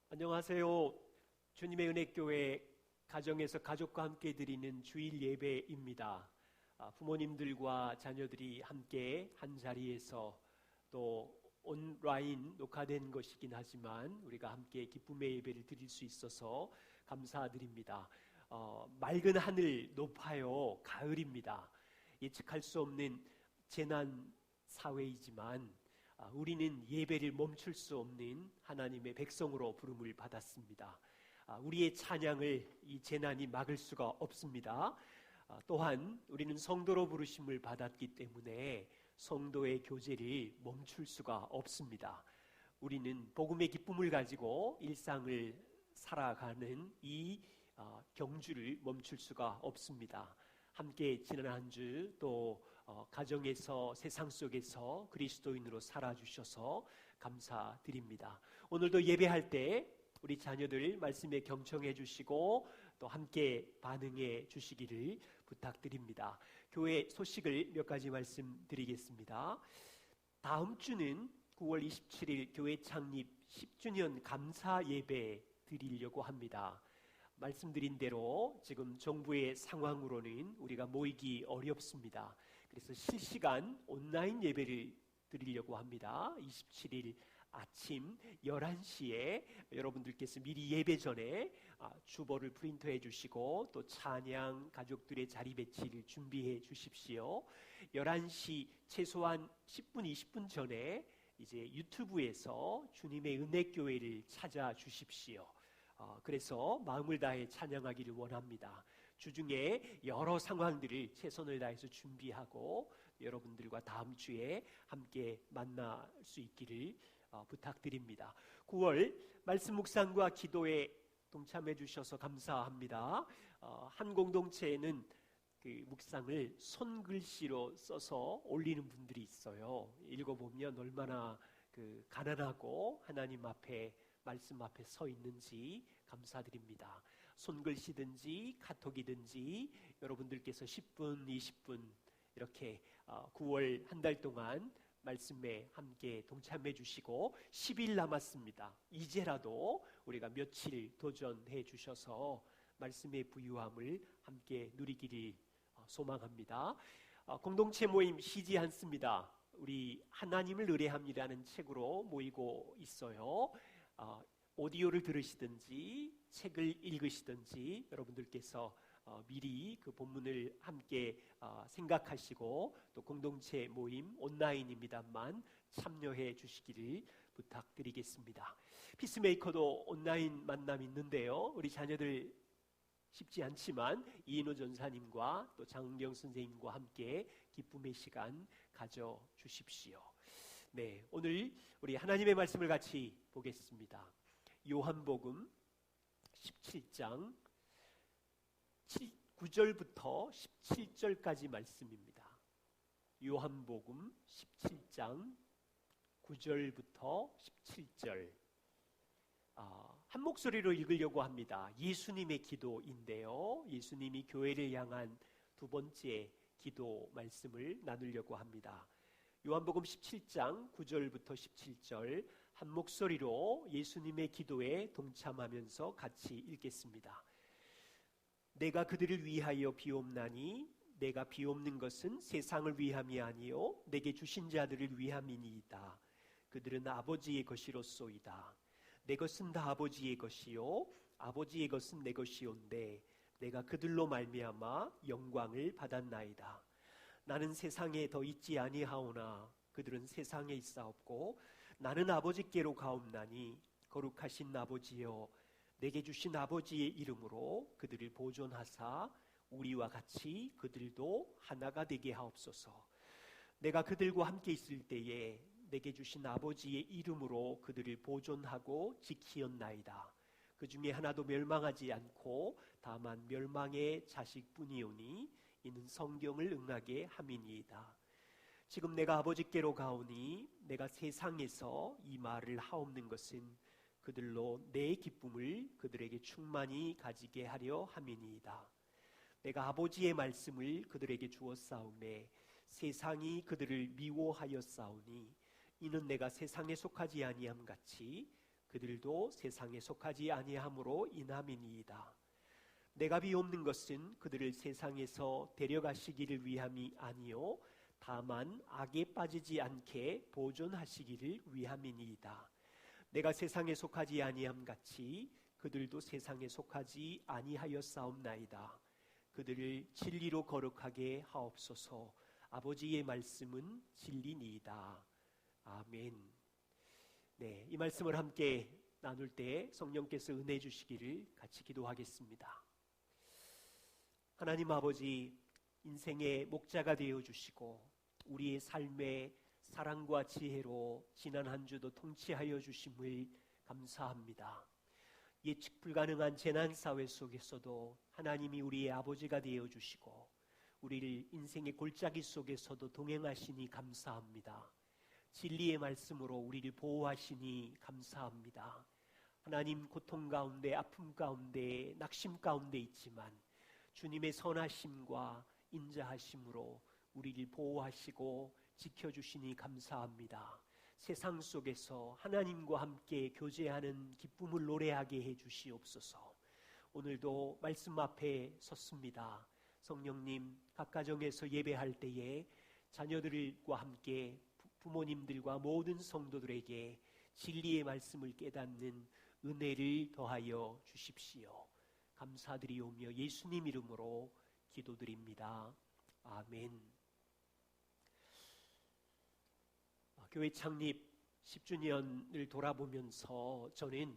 안녕하세요. 주님의 은혜교회 가정에서 가족과 함께 드리는 주일 예배입니다. 부모님들과 자녀들이 함께 한 자리에서 또 온라인 녹화된 것이긴 하지만 우리가 함께 기쁨의 예배를 드릴 수 있어서 감사드립니다. 맑은 하늘 높아요. 가을입니다. 예측할 수 없는 재난 사회이지만 우리는 예배를 멈출 수 없는 하나님의 백성으로 부름을 받았습니다. 우리의 찬양을 이 재난이 막을 수가 없습니다. 또한 우리는 성도로 부르심을 받았기 때문에 성도의 교제를 멈출 수가 없습니다. 우리는 복음의 기쁨을 가지고 일상을 살아가는 이 경주를 멈출 수가 없습니다. 함께 지난 한 주 또 가정에서 세상 속에서 그리스도인으로 살아주셔서 감사드립니다. 오늘도 예배할 때 우리 자녀들 말씀에 경청해 주시고 또 함께 반응해 주시기를 부탁드립니다. 교회 소식을 몇 가지 말씀드리겠습니다. 다음 주는 9월 27일 교회 창립 10주년 감사 예배 드리려고 합니다. 말씀드린 대로 지금 정부의 상황으로는 우리가 모이기 어렵습니다. 그래서 실시간 온라인 예배를 드리려고 합니다. 27일 아침 11시에 여러분들께서 미리 예배 전에 주보를 프린트해 주시고 또 찬양 가족들의 자리 배치를 준비해 주십시오. 11시 최소한 10분 20분 전에 이제 유튜브에서 주님의 은혜교회를 찾아주십시오. 그래서 마음을 다해 찬양하기를 원합니다. 주중에 여러 상황들을 최선을 다해서 준비하고 여러분들과 다음 주에 함께 만날 수 있기를 부탁드립니다. 9월 말씀 묵상과 기도에 동참해 주셔서 감사합니다. 한 공동체에는 그 묵상을 손글씨로 써서 올리는 분들이 있어요. 읽어보면 얼마나 가난하고 하나님 앞에 말씀 앞에 서 있는지 감사드립니다. 손글씨든지 카톡이든지 여러분들께서 10분, 20분 이렇게 9월 한 달 동안 말씀에 함께 동참해 주시고 10일 남았습니다. 이제라도 우리가 며칠 도전해 주셔서 말씀의 부유함을 함께 누리기를 소망합니다. 공동체 모임 쉬지 않습니다. 우리 하나님을 의뢰합니다는 책으로 모이고 있어요. 오디오를 들으시든지 책을 읽으시든지 여러분들께서 미리 그 본문을 함께 생각하시고 또 공동체 모임 온라인입니다만 참여해 주시기를 부탁드리겠습니다. 피스메이커도 온라인 만남 있는데요. 우리 자녀들 쉽지 않지만 이인호 전사님과 또 장은경 선생님과 함께 기쁨의 시간 가져주십시오. 네, 오늘 우리 하나님의 말씀을 같이 보겠습니다. 요한복음 17장 9절부터 17절까지 말씀입니다. 요한복음 17장 9절부터 17절 한 목소리로 읽으려고 합니다. 예수님의 기도인데요. 예수님이 교회를 향한 두 번째 기도 말씀을 나누려고 합니다. 요한복음 17장 9절부터 17절 한 목소리로 예수님의 기도에 동참하면서 같이 읽겠습니다. 내가 그들을 위하여 비옵나니 내가 비옵는 것은 세상을 위함이 아니요 내게 주신 자들을 위함이니이다. 그들은 아버지의 것이로소이다. 내 것은 다 아버지의 것이요 아버지의 것은 내 것이온데 내가 그들로 말미암아 영광을 받았나이다. 나는 세상에 더 있지 아니하오나 그들은 세상에 있사옵고 나는 아버지께로 가옵나니 거룩하신 아버지여 내게 주신 아버지의 이름으로 그들을 보존하사 우리와 같이 그들도 하나가 되게 하옵소서. 내가 그들과 함께 있을 때에 내게 주신 아버지의 이름으로 그들을 보존하고 지키었나이다. 그 중에 하나도 멸망하지 않고 다만 멸망의 자식뿐이오니 이는 성경을 응하게 함이니이다. 지금 내가 아버지께로 가오니 내가 세상에서 이 말을 하옵는 것은 그들로 내 기쁨을 그들에게 충만히 가지게 하려 함이니이다. 내가 아버지의 말씀을 그들에게 주었사오매 세상이 그들을 미워하였사오니 이는 내가 세상에 속하지 아니함 같이 그들도 세상에 속하지 아니함으로 인함이니이다. 내가 비옵는 것은 그들을 세상에서 데려가시기를 위함이 아니요 다만 악에 빠지지 않게 보존하시기를 위함이니이다. 내가 세상에 속하지 아니함 같이 그들도 세상에 속하지 아니하였사옵나이다. 그들을 진리로 거룩하게 하옵소서. 아버지의 말씀은 진리니이다. 아멘. 네, 이 말씀을 함께 나눌 때 성령께서 은혜 주시기를 같이 기도하겠습니다. 하나님 아버지, 인생의 목자가 되어 주시고 우리의 삶에 사랑과 지혜로 지난 한 주도 통치하여 주심을 감사합니다. 예측 불가능한 재난사회 속에서도 하나님이 우리의 아버지가 되어 주시고 우리를 인생의 골짜기 속에서도 동행하시니 감사합니다. 진리의 말씀으로 우리를 보호하시니 감사합니다. 하나님, 고통 가운데, 아픔 가운데, 낙심 가운데 있지만 주님의 선하심과 인자하심으로 우리를 보호하시고 지켜주시니 감사합니다. 세상 속에서 하나님과 함께 교제하는 기쁨을 노래하게 해주시옵소서. 오늘도 말씀 앞에 섰습니다. 성령님, 각 가정에서 예배할 때에 자녀들과 함께 부모님들과 모든 성도들에게 진리의 말씀을 깨닫는 은혜를 더하여 주십시오. 감사드리오며 예수님 이름으로 기도드립니다. 아멘. 교회 창립 10주년을 돌아보면서 저는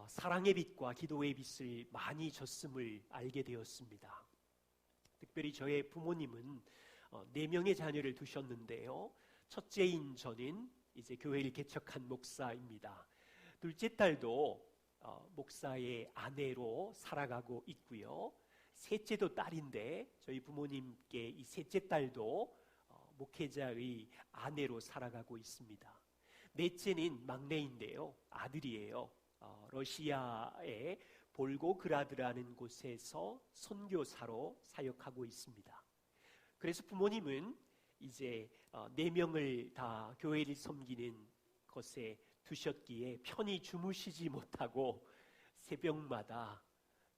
사랑의 빛과 기도의 빛을 많이 줬음을 알게 되었습니다. 특별히 저의 부모님은 4명의 자녀를 두셨는데요. 첫째인 저는 이제 교회를 개척한 목사입니다. 둘째 딸도 목사의 아내로 살아가고 있고요. 셋째도 딸인데 저희 부모님께 이 셋째 딸도 목회자의 아내로 살아가고 있습니다. 넷째는 막내인데요. 아들이에요. 러시아의 볼고그라드라는 곳에서 선교사로 사역하고 있습니다. 그래서 부모님은 이제 4명을 다 교회를 섬기는 것에 두셨기에 편히 주무시지 못하고 새벽마다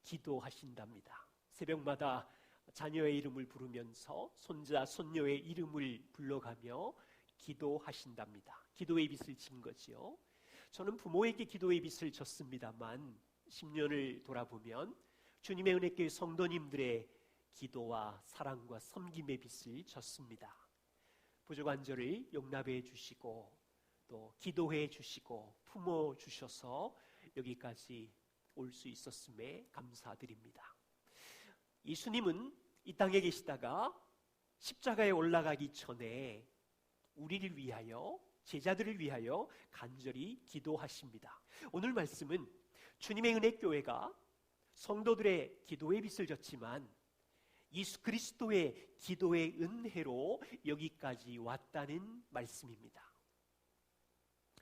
기도하신답니다. 새벽마다 자녀의 이름을 부르면서 손자, 손녀의 이름을 불러가며 기도하신답니다. 기도의 빛을 진 거지요. 저는 부모에게 기도의 빛을 줬습니다만 10년을 돌아보면 주님의 은혜교회 성도님들의 기도와 사랑과 섬김의 빛을 줬습니다. 부족한 저를 용납해 주시고 또 기도해 주시고 품어 주셔서 여기까지 올 수 있었음에 감사드립니다. 예수님은 이 땅에 계시다가 십자가에 올라가기 전에 우리를 위하여, 제자들을 위하여 간절히 기도하십니다. 오늘 말씀은 주님의 은혜교회가 성도들의 기도의 빛을 줬지만 예수 그리스도의 기도의 은혜로 여기까지 왔다는 말씀입니다.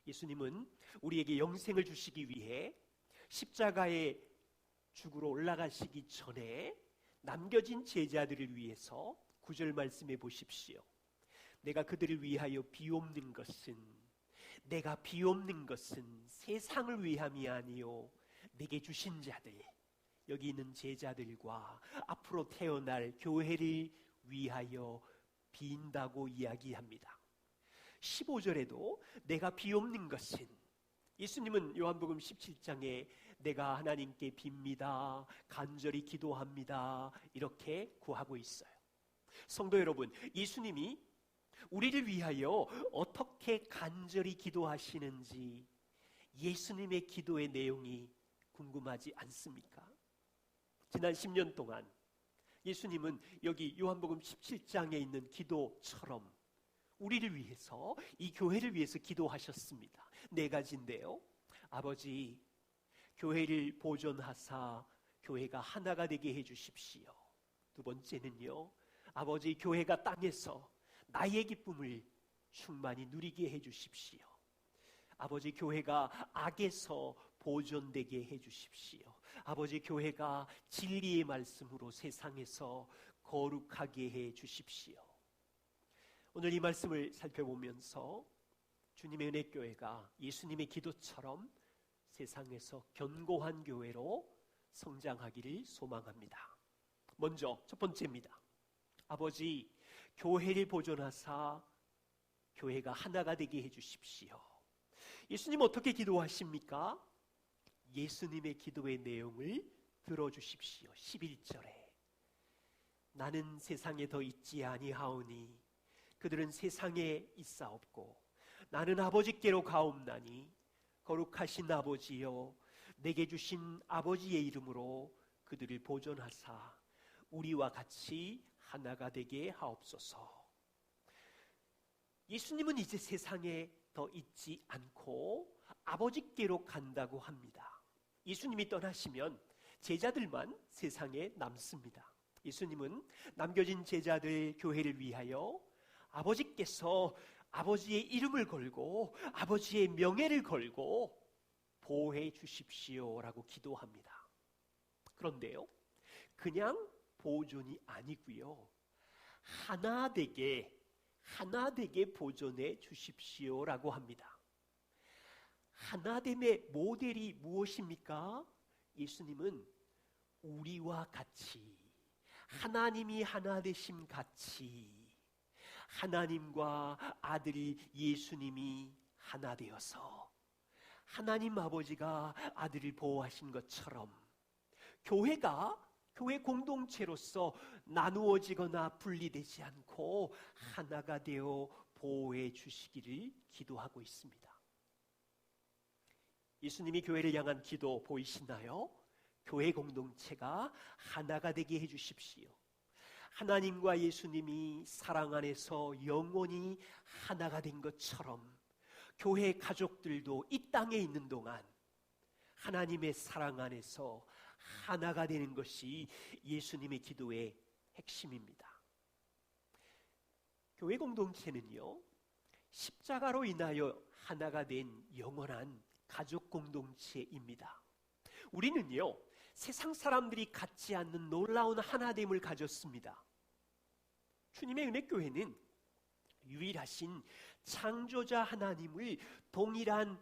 예수님은 우리에게 영생을 주시기 위해 십자가에 죽으러 올라가시기 전에 남겨진 제자들을 위해서 9절 말씀해 보십시오. 내가 그들을 위하여 비옵는 것은 세상을 위함이 아니요 내게 주신 자들, 여기 있는 제자들과 앞으로 태어날 교회를 위하여 빈다고 이야기합니다. 15절에도 내가 비옵는 것은, 예수님은 요한복음 17장에 내가 하나님께 빕니다, 간절히 기도합니다, 이렇게 구하고 있어요. 성도 여러분, 예수님이 우리를 위하여 어떻게 간절히 기도하시는지 예수님의 기도의 내용이 궁금하지 않습니까? 지난 10년 동안 예수님은 여기 요한복음 17장에 있는 기도처럼 우리를 위해서, 이 교회를 위해서 기도하셨습니다. 4가지인데요. 아버지, 교회를 보존하사 교회가 하나가 되게 해주십시오. 2번째는요, 아버지, 교회가 땅에서 나의 기쁨을 충만히 누리게 해주십시오. 아버지, 교회가 악에서 보존되게 해주십시오. 아버지, 교회가 진리의 말씀으로 세상에서 거룩하게 해주십시오. 오늘 이 말씀을 살펴보면서 주님의 은혜교회가 예수님의 기도처럼 세상에서 견고한 교회로 성장하기를 소망합니다. 먼저 첫 번째입니다. 아버지, 교회를 보존하사 교회가 하나가 되게 해주십시오. 예수님 어떻게 기도하십니까? 예수님의 기도의 내용을 들어주십시오. 11절에 나는 세상에 더 있지 아니하오니 그들은 세상에 있사옵고 나는 아버지께로 가옵나니 거룩하신 아버지여 내게 주신 아버지의 이름으로 그들을 보존하사 우리와 같이 하나가 되게 하옵소서. 예수님은 이제 세상에 더 있지 않고 아버지께로 간다고 합니다. 예수님이 떠나시면 제자들만 세상에 남습니다. 예수님은 남겨진 제자들 교회를 위하여 아버지께서 아버지의 이름을 걸고 아버지의 명예를 걸고 보호해 주십시오라고 기도합니다. 그런데요, 그냥 보존이 아니고요, 하나 되게 보존해 주십시오라고 합니다. 하나됨의 모델이 무엇입니까? 예수님은 우리와 같이, 하나님이 하나 되심 같이 하나님과 아들 예수님이 하나 되어서 하나님 아버지가 아들을 보호하신 것처럼 교회 공동체로서 나누어지거나 분리되지 않고 하나가 되어 보호해 주시기를 기도하고 있습니다. 예수님이 교회를 향한 기도 보이시나요? 교회 공동체가 하나가 되게 해주십시오. 하나님과 예수님이 사랑 안에서 영원히 하나가 된 것처럼 교회 가족들도 이 땅에 있는 동안 하나님의 사랑 안에서 하나가 되는 것이 예수님의 기도의 핵심입니다. 교회 공동체는요, 십자가로 인하여 하나가 된 영원한 가족 공동체입니다. 우리는요, 세상 사람들이 갖지 않는 놀라운 하나됨을 가졌습니다. 주님의 은혜교회는 유일하신 창조자 하나님을 동일한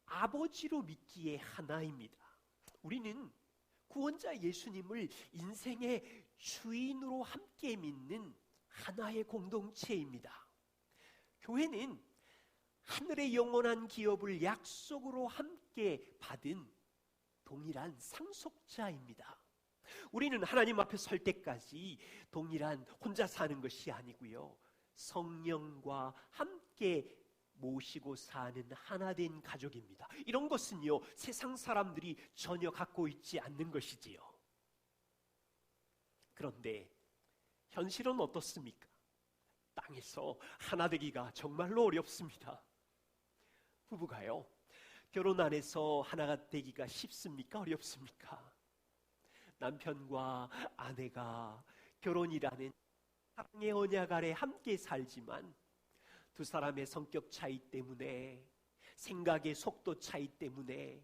아버지로 믿기에 하나입니다. 우리는 구원자 예수님을 인생의 주인으로 함께 믿는 하나의 공동체입니다. 교회는 하늘의 영원한 기업을 약속으로 함께 받은 동일한 상속자입니다. 우리는 하나님 앞에 설 때까지 동일한 혼자 사는 것이 아니고요, 성령과 함께 모시고 사는 하나된 가족입니다. 이런 것은요, 세상 사람들이 전혀 갖고 있지 않는 것이지요. 그런데 현실은 어떻습니까? 땅에서 하나 되기가 정말로 어렵습니다. 부부가요, 결혼 안에서 하나가 되기가 쉽습니까? 어렵습니까? 남편과 아내가 결혼이라는 사랑의 언약 아래 함께 살지만 두 사람의 성격 차이 때문에, 생각의 속도 차이 때문에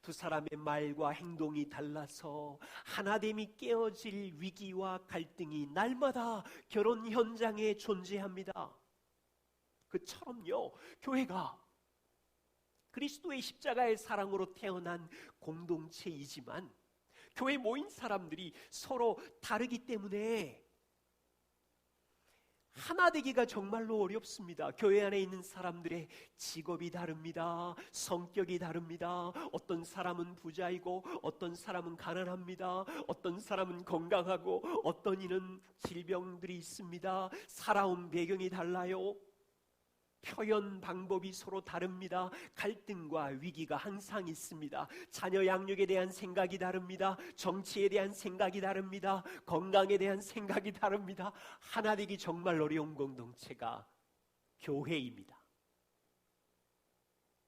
두 사람의 말과 행동이 달라서 하나됨이 깨어질 위기와 갈등이 날마다 결혼 현장에 존재합니다. 그처럼요, 교회가 그리스도의 십자가의 사랑으로 태어난 공동체이지만 교회 모인 사람들이 서로 다르기 때문에 하나 되기가 정말로 어렵습니다. 교회 안에 있는 사람들의 직업이 다릅니다. 성격이 다릅니다. 어떤 사람은 부자이고 어떤 사람은 가난합니다. 어떤 사람은 건강하고 어떤 이는 질병들이 있습니다. 살아온 배경이 달라요. 표현 방법이 서로 다릅니다. 갈등과 위기가 항상 있습니다. 자녀 양육에 대한 생각이 다릅니다. 정치에 대한 생각이 다릅니다. 건강에 대한 생각이 다릅니다. 하나 되기 정말 어려운 공동체가 교회입니다.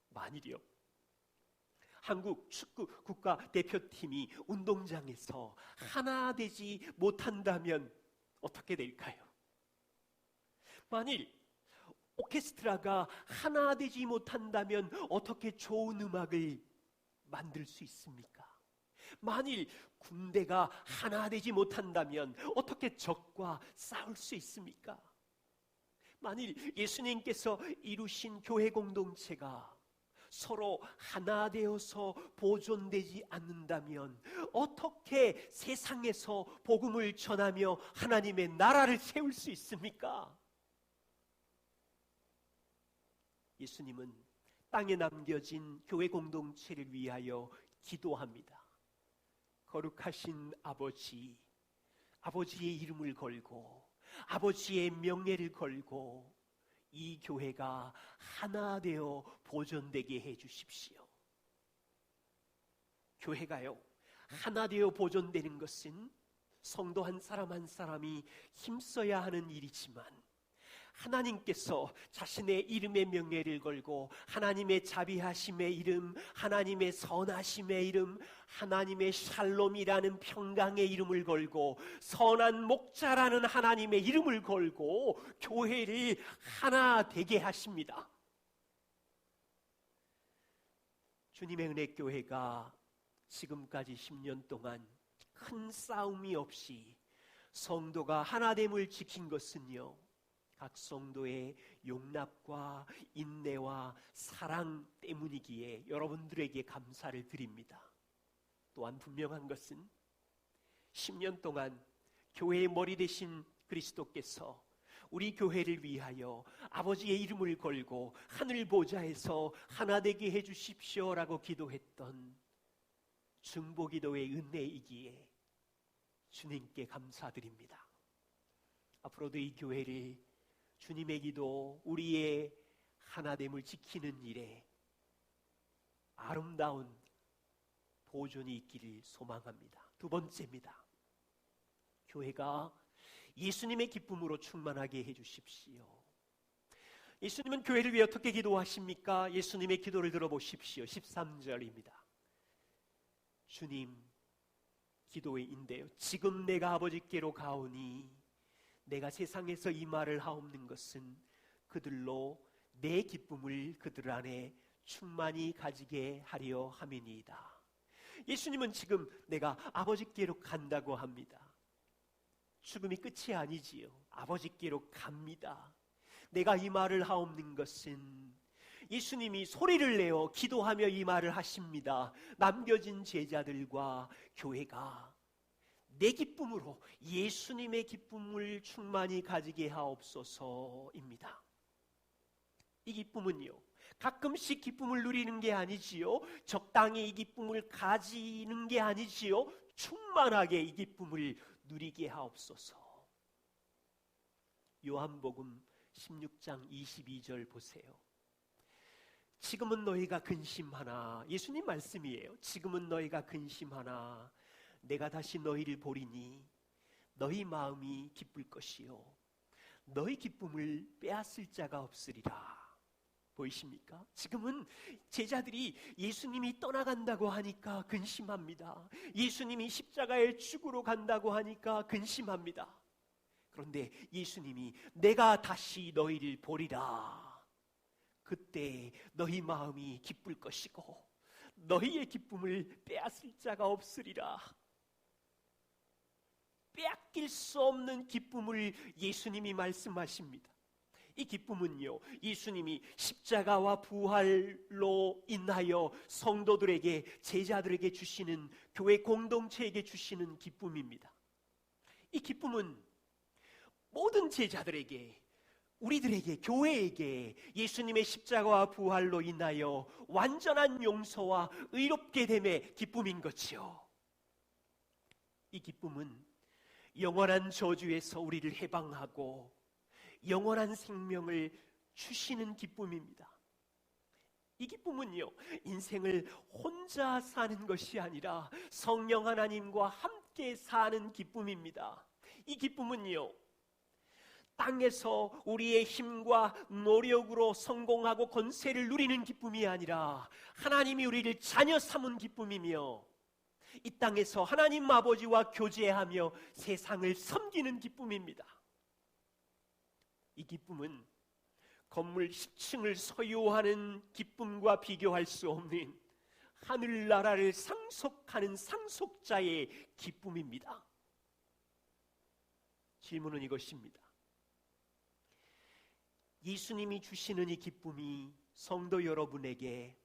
만일요, 한국 축구 국가대표팀이 운동장에서 하나 되지 못한다면 어떻게 될까요? 만일 오케스트라가 하나 되지 못한다면 어떻게 좋은 음악을 만들 수 있습니까? 만일 군대가 하나 되지 못한다면 어떻게 적과 싸울 수 있습니까? 만일 예수님께서 이루신 교회 공동체가 서로 하나 되어서 보존되지 않는다면 어떻게 세상에서 복음을 전하며 하나님의 나라를 세울 수 있습니까? 예수님은 땅에 남겨진 교회 공동체를 위하여 기도합니다. 거룩하신 아버지, 아버지의 이름을 걸고 아버지의 명예를 걸고 이 교회가 하나 되어 보존되게 해 주십시오. 교회가요, 하나 되어 보존되는 것은 성도 한 사람 한 사람이 힘써야 하는 일이지만 하나님께서 자신의 이름의 명예를 걸고 하나님의 자비하심의 이름, 하나님의 선하심의 이름, 하나님의 샬롬이라는 평강의 이름을 걸고 선한 목자라는 하나님의 이름을 걸고 교회를 하나 되게 하십니다. 주님의 은혜교회가 지금까지 10년 동안 큰 싸움이 없이 성도가 하나됨을 지킨 것은요, 각 성도의 용납과 인내와 사랑 때문이기에 여러분들에게 감사를 드립니다. 또한 분명한 것은 10년 동안 교회의 머리 되신 그리스도께서 우리 교회를 위하여 아버지의 이름을 걸고 하늘 보좌에서 하나 되게 해주십시오라고 기도했던 중보기도의 은혜이기에 주님께 감사드립니다. 앞으로도 이 교회를 주님의 기도, 우리의 하나됨을 지키는 일에 아름다운 보존이 있기를 소망합니다. 두 번째입니다. 교회가 예수님의 기쁨으로 충만하게 해주십시오. 예수님은 교회를 위해 어떻게 기도하십니까? 예수님의 기도를 들어보십시오. 13절입니다. 주님, 기도인데요, 지금 내가 아버지께로 가오니 내가 세상에서 이 말을 하옵는 것은 그들로 내 기쁨을 그들 안에 충만히 가지게 하려 함이니이다. 예수님은 지금 내가 아버지께로 간다고 합니다. 죽음이 끝이 아니지요. 아버지께로 갑니다. 내가 이 말을 하옵는 것은 예수님이 소리를 내어 기도하며 이 말을 하십니다. 남겨진 제자들과 교회가 내 기쁨으로 예수님의 기쁨을 충만히 가지게 하옵소서입니다. 이 기쁨은요, 가끔씩 기쁨을 누리는 게 아니지요, 적당히 이 기쁨을 가지는 게 아니지요, 충만하게 이 기쁨을 누리게 하옵소서. 요한복음 16장 22절 보세요. 지금은 너희가 근심하나, 예수님 말씀이에요. 지금은 너희가 근심하나 내가 다시 너희를 보리니 너희 마음이 기쁠 것이요 너희 기쁨을 빼앗을 자가 없으리라. 보이십니까? 지금은 제자들이 예수님이 떠나간다고 하니까 근심합니다. 예수님이 십자가에 죽으러 간다고 하니까 근심합니다. 그런데 예수님이 내가 다시 너희를 보리라. 그때 너희 마음이 기쁠 것이고 너희의 기쁨을 빼앗을 자가 없으리라. 빼앗길 수 없는 기쁨을 예수님이 말씀하십니다. 이 기쁨은요, 예수님이 십자가와 부활로 인하여 성도들에게, 제자들에게 주시는, 교회 공동체에게 주시는 기쁨입니다. 이 기쁨은 모든 제자들에게, 우리들에게, 교회에게 예수님의 십자가와 부활로 인하여 완전한 용서와 의롭게 됨의 기쁨인 것이요, 이 기쁨은 영원한 저주에서 우리를 해방하고 영원한 생명을 주시는 기쁨입니다. 이 기쁨은요, 인생을 혼자 사는 것이 아니라 성령 하나님과 함께 사는 기쁨입니다. 이 기쁨은요, 땅에서 우리의 힘과 노력으로 성공하고 권세를 누리는 기쁨이 아니라 하나님이 우리를 자녀 삼은 기쁨이며 이 땅에서 하나님 아버지와 교제하며 세상을 섬기는 기쁨입니다. 이 기쁨은 건물 10층을 소유하는 기쁨과 비교할 수 없는 하늘나라를 상속하는 상속자의 기쁨입니다. 질문은 이것입니다. 예수님이 주시는 이 기쁨이 성도 여러분에게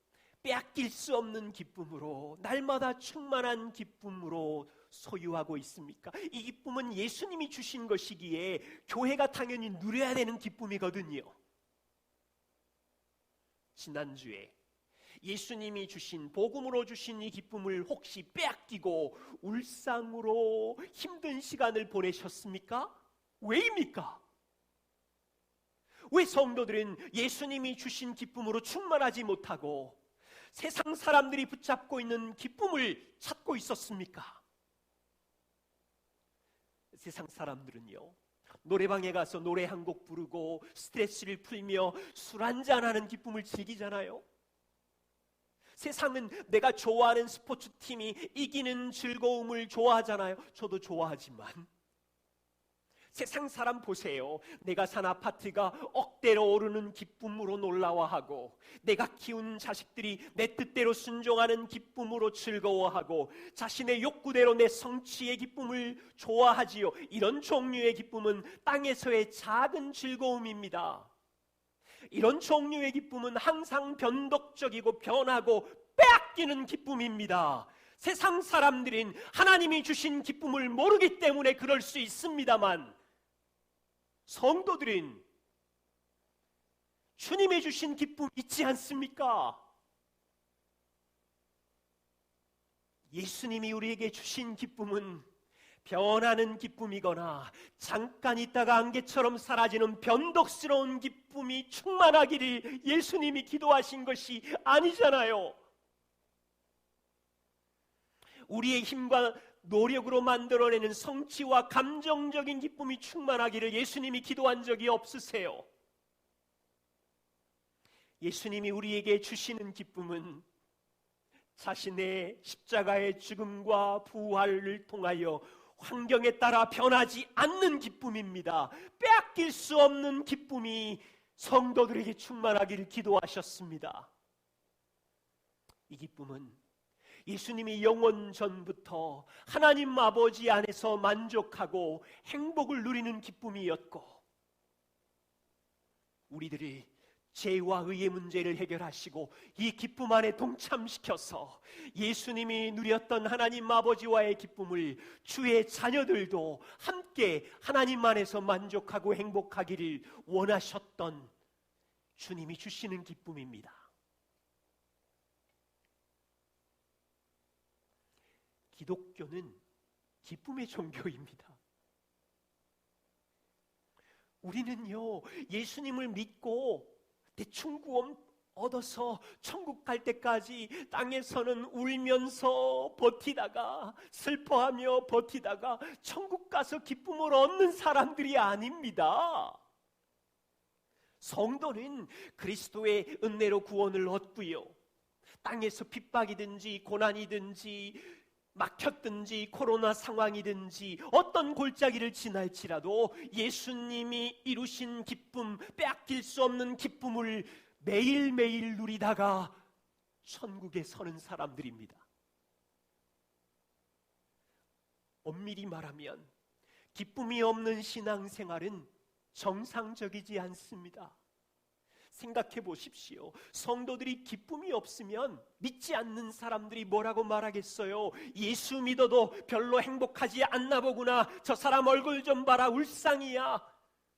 빼앗길 수 없는 기쁨으로, 날마다 충만한 기쁨으로 소유하고 있습니까? 이 기쁨은 예수님이 주신 것이기에 교회가 당연히 누려야 되는 기쁨이거든요. 지난주에 예수님이 주신, 복음으로 주신 이 기쁨을 혹시 빼앗기고 울상으로 힘든 시간을 보내셨습니까? 왜입니까? 왜 성도들은 예수님이 주신 기쁨으로 충만하지 못하고 세상 사람들이 붙잡고 있는 기쁨을 찾고 있었습니까? 세상 사람들은요, 노래방에 가서 노래 한 곡 부르고 스트레스를 풀며 술 한잔하는 기쁨을 즐기잖아요. 세상은 내가 좋아하는 스포츠팀이 이기는 즐거움을 좋아하잖아요. 저도 좋아하지만 세상 사람 보세요. 내가 산 아파트가 억대로 오르는 기쁨으로 놀라워하고, 내가 키운 자식들이 내 뜻대로 순종하는 기쁨으로 즐거워하고, 자신의 욕구대로 내 성취의 기쁨을 좋아하지요. 이런 종류의 기쁨은 땅에서의 작은 즐거움입니다. 이런 종류의 기쁨은 항상 변덕적이고 변하고 빼앗기는 기쁨입니다. 세상 사람들은 하나님이 주신 기쁨을 모르기 때문에 그럴 수 있습니다만, 성도들은 주님이 주신 기쁨 있지 않습니까? 예수님이 우리에게 주신 기쁨은 변하는 기쁨이거나 잠깐 있다가 안개처럼 사라지는 변덕스러운 기쁨이 충만하기를 예수님이 기도하신 것이 아니잖아요. 우리의 힘과 노력으로 만들어내는 성취와 감정적인 기쁨이 충만하기를 예수님이 기도한 적이 없으세요. 예수님이 우리에게 주시는 기쁨은 자신의 십자가의 죽음과 부활을 통하여 환경에 따라 변하지 않는 기쁨입니다. 빼앗길 수 없는 기쁨이 성도들에게 충만하기를 기도하셨습니다. 이 기쁨은 예수님이 영원 전부터 하나님 아버지 안에서 만족하고 행복을 누리는 기쁨이었고, 우리들이 죄와 의의 문제를 해결하시고 이 기쁨 안에 동참시켜서 예수님이 누렸던 하나님 아버지와의 기쁨을 주의 자녀들도 함께 하나님 안에서 만족하고 행복하기를 원하셨던 주님이 주시는 기쁨입니다. 기독교는 기쁨의 종교입니다. 우리는요, 예수님을 믿고 대충 구원 얻어서 천국 갈 때까지 땅에서는 울면서 버티다가, 슬퍼하며 버티다가 천국 가서 기쁨을 얻는 사람들이 아닙니다. 성도는 그리스도의 은혜로 구원을 얻고요, 땅에서 핍박이든지 고난이든지 막혔든지 코로나 상황이든지 어떤 골짜기를 지날지라도 예수님이 이루신 기쁨, 빼앗길 수 없는 기쁨을 매일매일 누리다가 천국에 서는 사람들입니다. 엄밀히 말하면 기쁨이 없는 신앙생활은 정상적이지 않습니다. 생각해 보십시오. 성도들이 기쁨이 없으면 믿지 않는 사람들이 뭐라고 말하겠어요? 예수 믿어도 별로 행복하지 않나 보구나. 저 사람 얼굴 좀 봐라, 울상이야.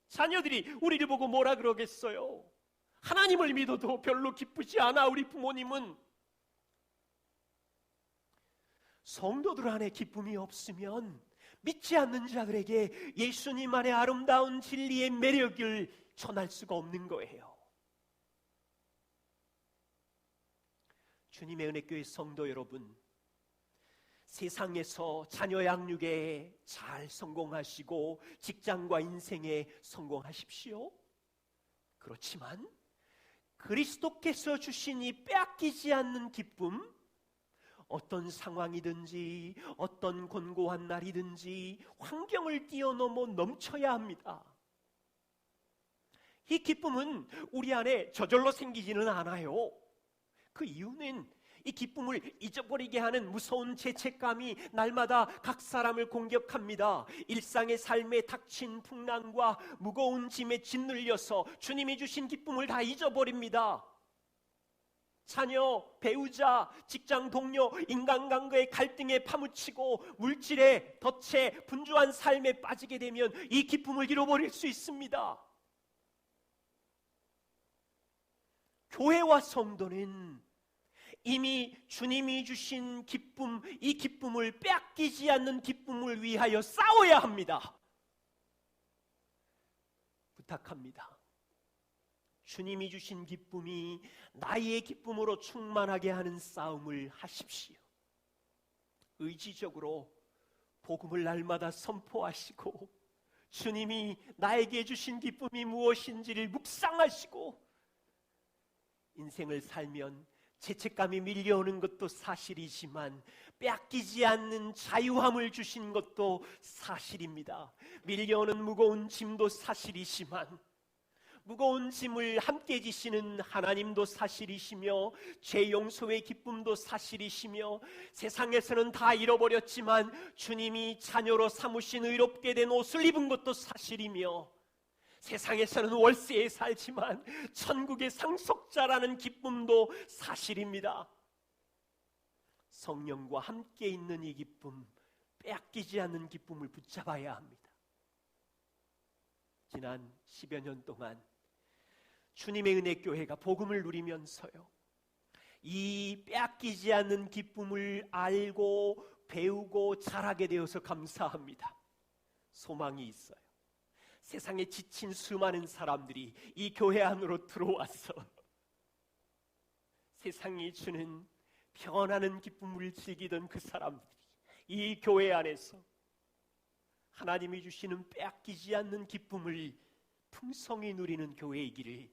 자녀들이 우리를 보고 뭐라 그러겠어요? 하나님을 믿어도 별로 기쁘지 않아, 우리 부모님은. 성도들 안에 기쁨이 없으면 믿지 않는 자들에게 예수님 안의 아름다운 진리의 매력을 전할 수가 없는 거예요. 주님의 은혜교회 성도 여러분, 세상에서 자녀 양육에 잘 성공하시고 직장과 인생에 성공하십시오. 그렇지만 그리스도께서 주신 이 빼앗기지 않는 기쁨, 어떤 상황이든지 어떤 곤고한 날이든지 환경을 뛰어넘어 넘쳐야 합니다. 이 기쁨은 우리 안에 저절로 생기지는 않아요. 그 이유는 이 기쁨을 잊어버리게 하는 무서운 죄책감이 날마다 각 사람을 공격합니다. 일상의 삶에 닥친 풍랑과 무거운 짐에 짓눌려서 주님이 주신 기쁨을 다 잊어버립니다. 자녀, 배우자, 직장 동료, 인간관계의 갈등에 파묻히고 물질에 덫에 분주한 삶에 빠지게 되면 이 기쁨을 잃어버릴 수 있습니다. 교회와 성도는 이미 주님이 주신 기쁨, 이 기쁨을 빼앗기지 않는 기쁨을 위하여 싸워야 합니다. 부탁합니다. 주님이 주신 기쁨이 나의 기쁨으로 충만하게 하는 싸움을 하십시오. 의지적으로 복음을 날마다 선포하시고 주님이 나에게 주신 기쁨이 무엇인지를 묵상하시고 인생을 살면 죄책감이 밀려오는 것도 사실이지만 빼앗기지 않는 자유함을 주신 것도 사실입니다. 밀려오는 무거운 짐도 사실이지만 무거운 짐을 함께 지시는 하나님도 사실이시며 죄 용서의 기쁨도 사실이시며 세상에서는 다 잃어버렸지만 주님이 자녀로 삼으신 의롭게 된 옷을 입은 것도 사실이며 세상에서는 월세에 살지만 천국의 상속자라는 기쁨도 사실입니다. 성령과 함께 있는 이 기쁨, 빼앗기지 않는 기쁨을 붙잡아야 합니다. 지난 10여 년 동안 주님의 은혜교회가 복음을 누리면서요, 이 빼앗기지 않는 기쁨을 알고 배우고 자라게 되어서 감사합니다. 소망이 있어요. 세상에 지친 수많은 사람들이 이 교회 안으로 들어와서 세상이 주는 평안한 기쁨을 즐기던 그 사람들이 이 교회 안에서 하나님이 주시는 빼앗기지 않는 기쁨을 풍성히 누리는 교회이기를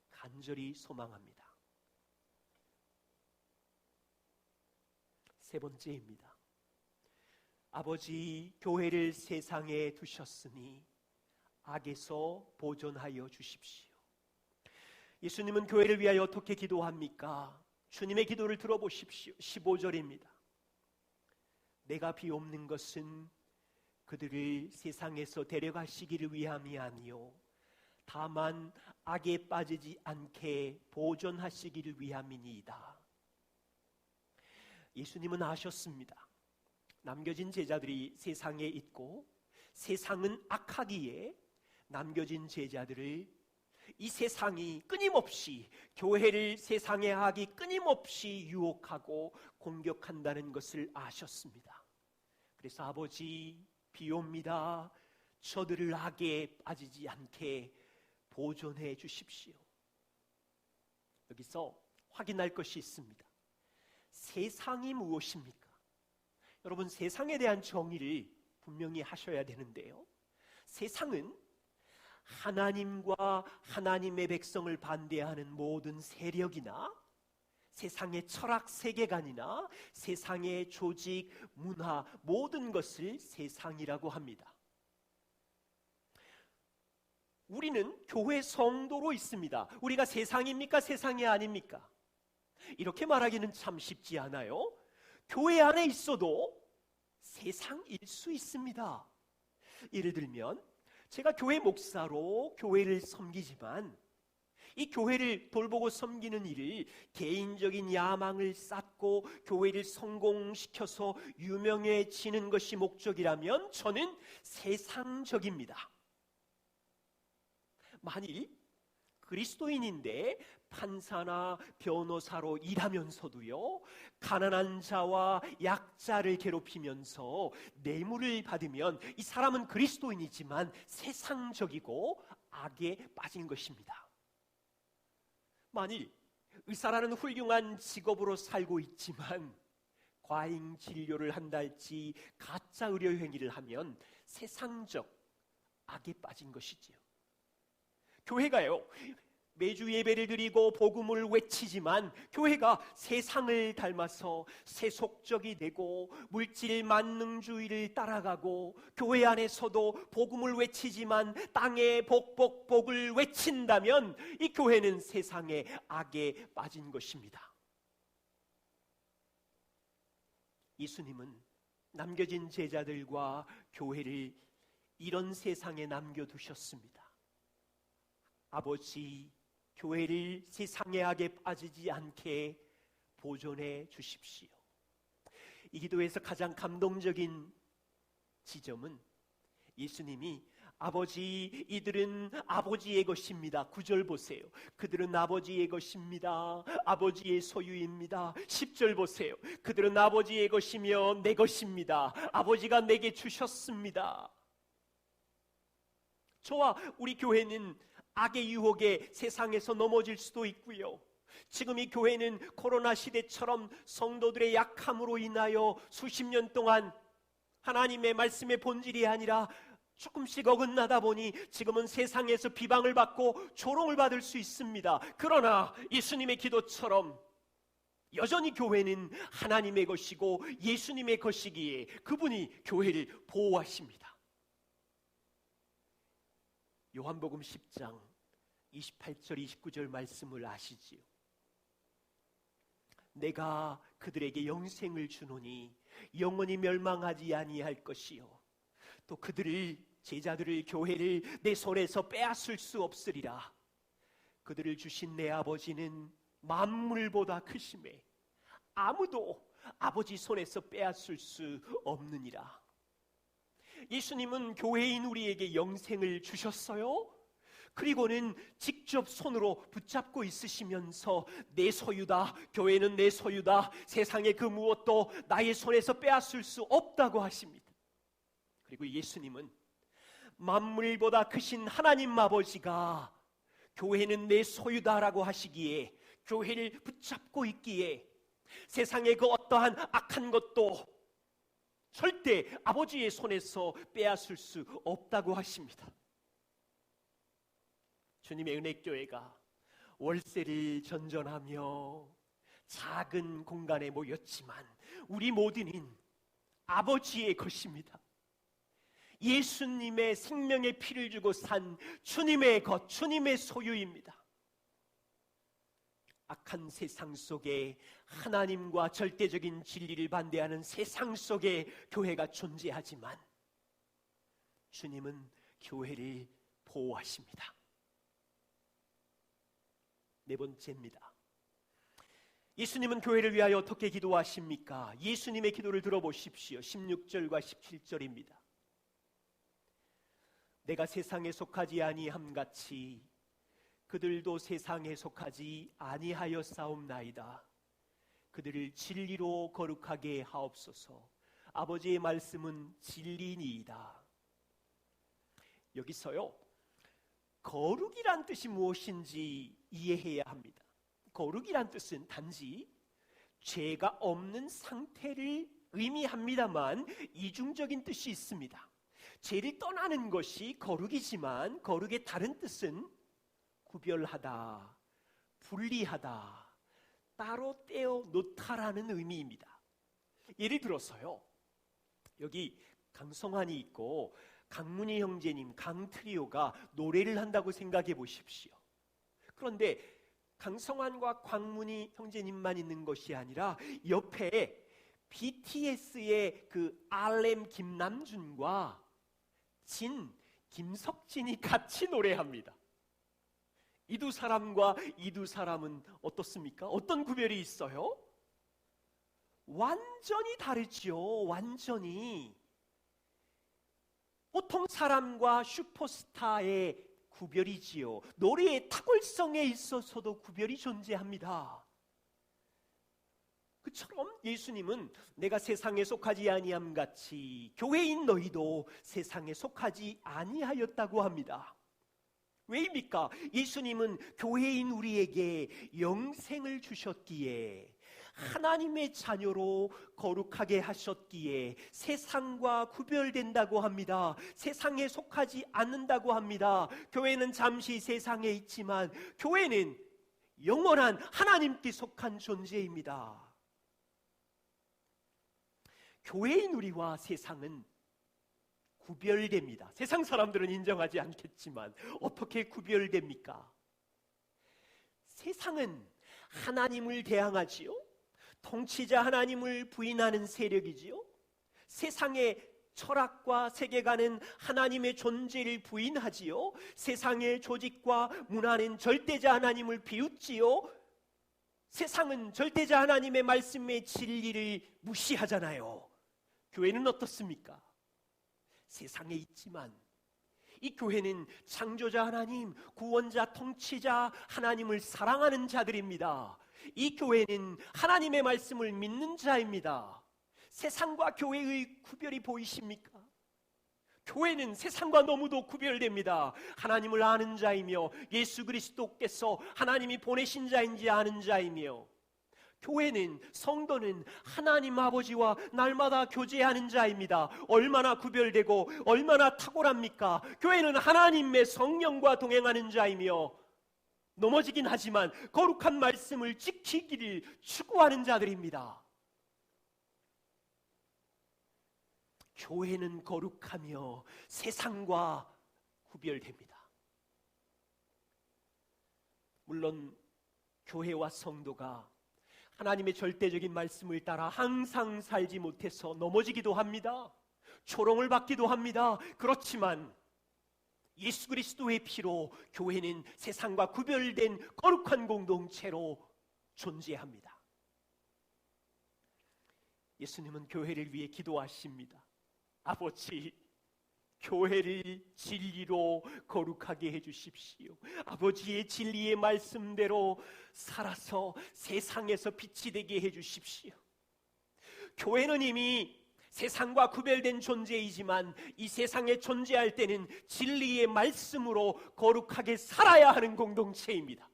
간절히 소망합니다. 세 번째입니다. 아버지, 교회를 세상에 두셨으니 악에서 보존하여 주십시오. 예수님은 교회를 위하여 어떻게 기도합니까? 주님의 기도를 들어보십시오. 15절입니다. 내가 비옵는 것은 그들을 세상에서 데려가시기를 위함이 아니요 다만 악에 빠지지 않게 보존하시기를 위함이니이다. 예수님은 아셨습니다. 남겨진 제자들이 세상에 있고 세상은 악하기에 남겨진 제자들을 이 세상이 끊임없이, 교회를 세상의 악이 끊임없이 유혹하고 공격한다는 것을 아셨습니다. 그래서 아버지, 비옵니다. 저들을 악에 빠지지 않게 보존해 주십시오. 여기서 확인할 것이 있습니다. 세상이 무엇입니까? 여러분, 세상에 대한 정의를 분명히 하셔야 되는데요, 세상은 하나님과 하나님의 백성을 반대하는 모든 세력이나 세상의 철학 세계관이나 세상의 조직, 문화, 모든 것을 세상이라고 합니다. 우리는 교회 성도로 있습니다. 우리가 세상입니까? 세상이 아닙니까? 이렇게 말하기는 참 쉽지 않아요. 교회 안에 있어도 세상일 수 있습니다. 예를 들면 제가 교회 목사로 교회를 섬기지만 이 교회를 돌보고 섬기는 일을 개인적인 야망을 쌓고 교회를 성공시켜서 유명해지는 것이 목적이라면 저는 세상적입니다. 만일 그리스도인인데 판사나 변호사로 일하면서도요, 가난한 자와 약자를 괴롭히면서 뇌물을 받으면 이 사람은 그리스도인이지만 세상적이고 악에 빠진 것입니다. 만일 의사라는 훌륭한 직업으로 살고 있지만 과잉 진료를 한달지 가짜 의료 행위를 하면 세상적 악에 빠진 것이지요. 교회가요, 매주 예배를 드리고 복음을 외치지만 교회가 세상을 닮아서 세속적이 되고 물질 만능주의를 따라가고 교회 안에서도 복음을 외치지만 땅의 복을 외친다면 이 교회는 세상의 악에 빠진 것입니다. 예수님은 남겨진 제자들과 교회를 이런 세상에 남겨두셨습니다. 아버지, 교회를 세상의 악에 빠지지 않게 보존해 주십시오. 이 기도에서 가장 감동적인 지점은 예수님이 아버지, 이들은 아버지의 것입니다. 9절 보세요. 그들은 아버지의 것입니다. 아버지의 소유입니다. 10절 보세요. 그들은 아버지의 것이며 내 것입니다. 아버지가 내게 주셨습니다. 저와 우리 교회는 악의 유혹에 세상에서 넘어질 수도 있고요. 지금 이 교회는 코로나 시대처럼 성도들의 약함으로 인하여 수십 년 동안 하나님의 말씀의 본질이 아니라 조금씩 어긋나다 보니 지금은 세상에서 비방을 받고 조롱을 받을 수 있습니다. 그러나 예수님의 기도처럼 여전히 교회는 하나님의 것이고 예수님의 것이기에 그분이 교회를 보호하십니다. 요한복음 10장 28절 29절 말씀을 아시지요? 내가 그들에게 영생을 주노니 영원히 멸망하지 아니할 것이요 또 그들을 제자들을 교회를 내 손에서 빼앗을 수 없으리라. 그들을 주신 내 아버지는 만물보다 크심에 아무도 아버지 손에서 빼앗을 수 없느니라. 예수님은 교회인 우리에게 영생을 주셨어요. 그리고는 직접 손으로 붙잡고 있으시면서 내 소유다, 교회는 내 소유다, 세상의 그 무엇도 나의 손에서 빼앗을 수 없다고 하십니다. 그리고 예수님은 만물보다 크신 하나님 아버지가 교회는 내 소유다라고 하시기에 교회를 붙잡고 있기에 세상의 그 어떠한 악한 것도 절대 아버지의 손에서 빼앗을 수 없다고 하십니다. 주님의 은혜교회가 월세를 전전하며 작은 공간에 모였지만 우리 모두는 아버지의 것입니다. 예수님의 생명의 피를 주고 산 주님의 것, 주님의 소유입니다. 악한 세상 속에 하나님과 절대적인 진리를 반대하는 세상 속에 교회가 존재하지만 주님은 교회를 보호하십니다. 네 번째입니다. 예수님은 교회를 위하여 어떻게 기도하십니까? 예수님의 기도를 들어보십시오. 16절과 17절입니다. 내가 세상에 속하지 아니함 같이 그들도 세상에 속하지 아니하였사옵나이다. 그들을 진리로 거룩하게 하옵소서. 아버지의 말씀은 진리니이다. 여기서요, 거룩이란 뜻이 무엇인지 이해해야 합니다. 거룩이란 뜻은 단지 죄가 없는 상태를 의미합니다만 이중적인 뜻이 있습니다. 죄를 떠나는 것이 거룩이지만 거룩의 다른 뜻은 구별하다, 분리하다, 따로 떼어 놓다라는 의미입니다. 예를 들어서요, 여기 강성환이 있고 강문희 형제님, 강트리오가 노래를 한다고 생각해 보십시오. 그런데 강성환과 강문희 형제님만 있는 것이 아니라 옆에 BTS의 그 RM 김남준과 김석진이 같이 노래합니다. 이 두 사람과 이 두 사람은 어떻습니까? 어떤 구별이 있어요? 완전히 다르지요. 완전히. 보통 사람과 슈퍼스타의 구별이지요. 노래의 탁월성에 있어서도 구별이 존재합니다. 그처럼 예수님은 내가 세상에 속하지 아니함 같이 교회인 너희도 세상에 속하지 아니하였다고 합니다. 왜입니까? 예수님은 교회인 우리에게 영생을 주셨기에, 하나님의 자녀로 거룩하게 하셨기에 세상과 구별된다고 합니다. 세상에 속하지 않는다고 합니다. 교회는 잠시 세상에 있지만 교회는 영원한 하나님께 속한 존재입니다. 교회인 우리와 세상은 구별됩니다. 세상 사람들은 인정하지 않겠지만 어떻게 구별됩니까? 세상은 하나님을 대항하지요. 통치자 하나님을 부인하는 세력이지요. 세상의 철학과 세계관은 하나님의 존재를 부인하지요. 세상의 조직과 문화는 절대자 하나님을 비웃지요. 세상은 절대자 하나님의 말씀의 진리를 무시하잖아요. 교회는 어떻습니까? 세상에 있지만 이 교회는 창조자 하나님, 구원자, 통치자 하나님을 사랑하는 자들입니다. 이 교회는 하나님의 말씀을 믿는 자입니다. 세상과 교회의 구별이 보이십니까? 교회는 세상과 너무도 구별됩니다. 하나님을 아는 자이며 예수 그리스도께서 하나님이 보내신 자인지 아는 자이며, 교회는, 성도는 하나님 아버지와 날마다 교제하는 자입니다. 얼마나 구별되고 얼마나 탁월합니까? 교회는 하나님의 성령과 동행하는 자이며 넘어지긴 하지만 거룩한 말씀을 지키기를 추구하는 자들입니다. 교회는 거룩하며 세상과 구별됩니다. 물론 교회와 성도가 하나님의 절대적인 말씀을 따라 항상 살지 못해서 넘어지기도 합니다. 조롱을 받기도 합니다. 그렇지만 예수 그리스도의 피로 교회는 세상과 구별된 거룩한 공동체로 존재합니다. 예수님은 교회를 위해 기도하십니다. 아버지, 교회를 진리로 거룩하게 해주십시오. 아버지의 진리의 말씀대로 살아서 세상에서 빛이 되게 해주십시오. 교회는 이미 세상과 구별된 존재이지만 이 세상에 존재할 때는 진리의 말씀으로 거룩하게 살아야 하는 공동체입니다.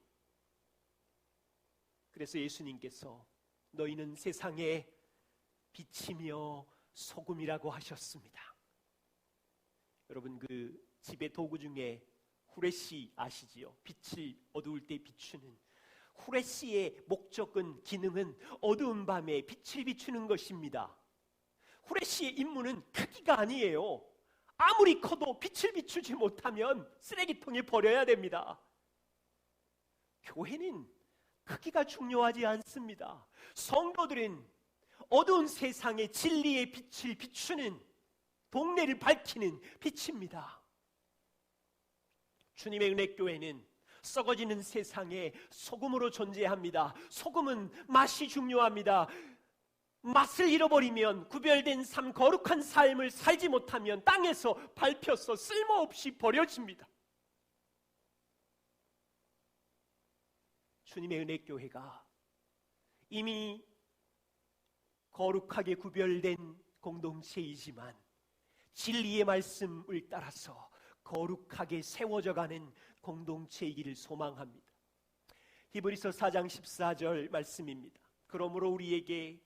그래서 예수님께서 너희는 세상의 빛이며 소금이라고 하셨습니다. 여러분, 그 집의 도구 중에 후레쉬 아시지요? 빛을 어두울 때 비추는. 후레쉬의 목적은, 기능은 어두운 밤에 빛을 비추는 것입니다. 후레쉬의 임무는 크기가 아니에요. 아무리 커도 빛을 비추지 못하면 쓰레기통에 버려야 됩니다. 교회는 크기가 중요하지 않습니다. 성도들은 어두운 세상에 진리의 빛을 비추는, 동네를 밝히는 빛입니다. 주님의 은혜교회는 썩어지는 세상에 소금으로 존재합니다. 소금은 맛이 중요합니다. 맛을 잃어버리면, 구별된 삶, 거룩한 삶을 살지 못하면 땅에서 밟혀서 쓸모없이 버려집니다. 주님의 은혜교회가 이미 거룩하게 구별된 공동체이지만 진리의 말씀을 따라서 거룩하게 세워져가는 공동체이기를 소망합니다. 히브리서 4장 14절 말씀입니다. 그러므로 우리에게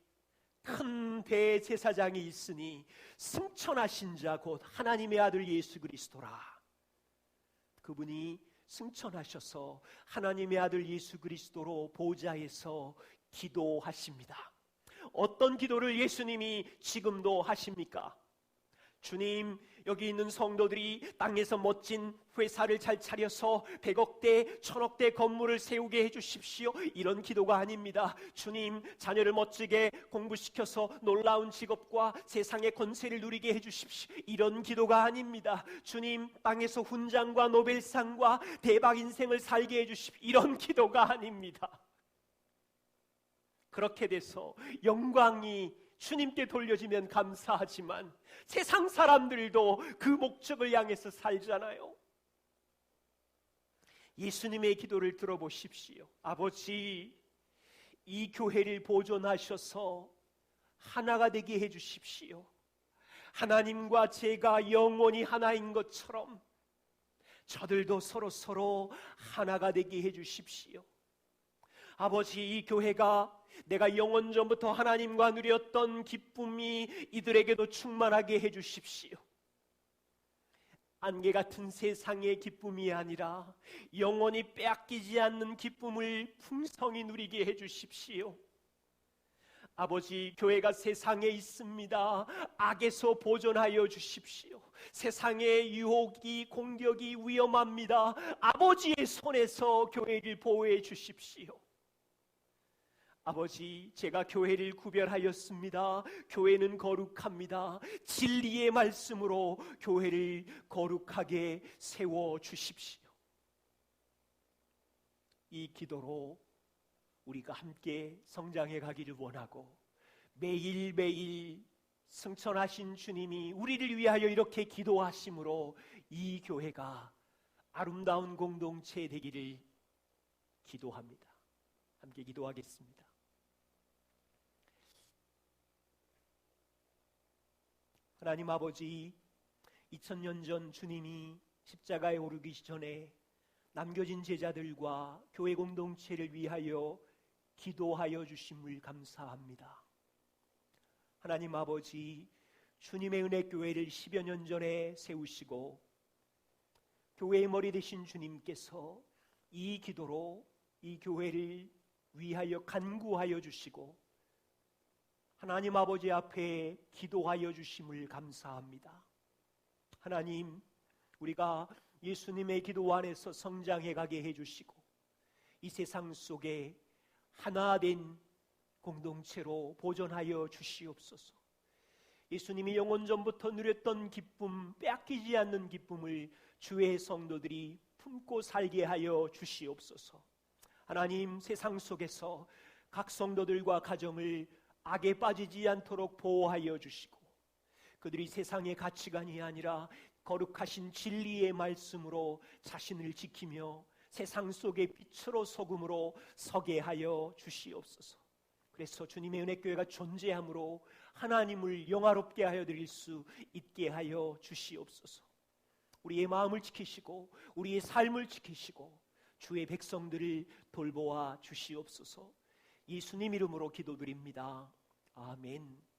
큰 대제사장이 있으니 승천하신 자 곧 하나님의 아들 예수 그리스도라. 그분이 승천하셔서 하나님의 아들 예수 그리스도로 보좌에서 기도하십니다. 어떤 기도를 예수님이 지금도 하십니까? 주님, 여기 있는 성도들이 땅에서 멋진 회사를 잘 차려서 100억대, 1000억대 건물을 세우게 해주십시오. 이런 기도가 아닙니다. 주님, 자녀를 멋지게 공부시켜서 놀라운 직업과 세상의 권세를 누리게 해주십시오. 이런 기도가 아닙니다. 주님, 땅에서 훈장과 노벨상과 대박 인생을 살게 해주십시오. 이런 기도가 아닙니다. 그렇게 돼서 영광이 주님께 돌려지면 감사하지만 세상 사람들도 그 목적을 향해서 살잖아요. 예수님의 기도를 들어보십시오. 아버지, 이 교회를 보존하셔서 하나가 되게 해주십시오. 하나님과 제가 영원히 하나인 것처럼 저들도 서로 하나가 되게 해주십시오. 아버지, 이 교회가 내가 영원 전부터 하나님과 누렸던 기쁨이 이들에게도 충만하게 해주십시오. 안개 같은 세상의 기쁨이 아니라 영원히 빼앗기지 않는 기쁨을 풍성히 누리게 해주십시오. 아버지, 교회가 세상에 있습니다. 악에서 보존하여 주십시오. 세상의 유혹이, 공격이 위험합니다. 아버지의 손에서 교회를 보호해 주십시오. 아버지, 제가 교회를 구별하였습니다. 교회는 거룩합니다. 진리의 말씀으로 교회를 거룩하게 세워주십시오. 이 기도로 우리가 함께 성장해 가기를 원하고, 매일매일 승천하신 주님이 우리를 위하여 이렇게 기도하심으로 이 교회가 아름다운 공동체 되기를 기도합니다. 함께 기도하겠습니다. 하나님 아버지, 2000년 전 주님이 십자가에 오르기 전에 남겨진 제자들과 교회 공동체를 위하여 기도하여 주심을 감사합니다. 하나님 아버지, 주님의 은혜 교회를 10여 년 전에 세우시고 교회의 머리 되신 주님께서 이 기도로 이 교회를 위하여 간구하여 주시고 하나님 아버지 앞에 기도하여 주심을 감사합니다. 하나님, 우리가 예수님의 기도 안에서 성장해 가게 해주시고 이 세상 속에 하나된 공동체로 보존하여 주시옵소서. 예수님이 영원 전부터 누렸던 기쁨, 빼앗기지 않는 기쁨을 주의 성도들이 품고 살게 하여 주시옵소서. 하나님, 세상 속에서 각 성도들과 가정을 악에 빠지지 않도록 보호하여 주시고 그들이 세상의 가치관이 아니라 거룩하신 진리의 말씀으로 자신을 지키며 세상 속의 빛으로 소금으로 서게 하여 주시옵소서. 그래서 주님의 은혜교회가 존재함으로 하나님을 영화롭게 하여 드릴 수 있게 하여 주시옵소서. 우리의 마음을 지키시고 우리의 삶을 지키시고 주의 백성들을 돌보아 주시옵소서. 예수님 이름으로 기도드립니다. 아멘.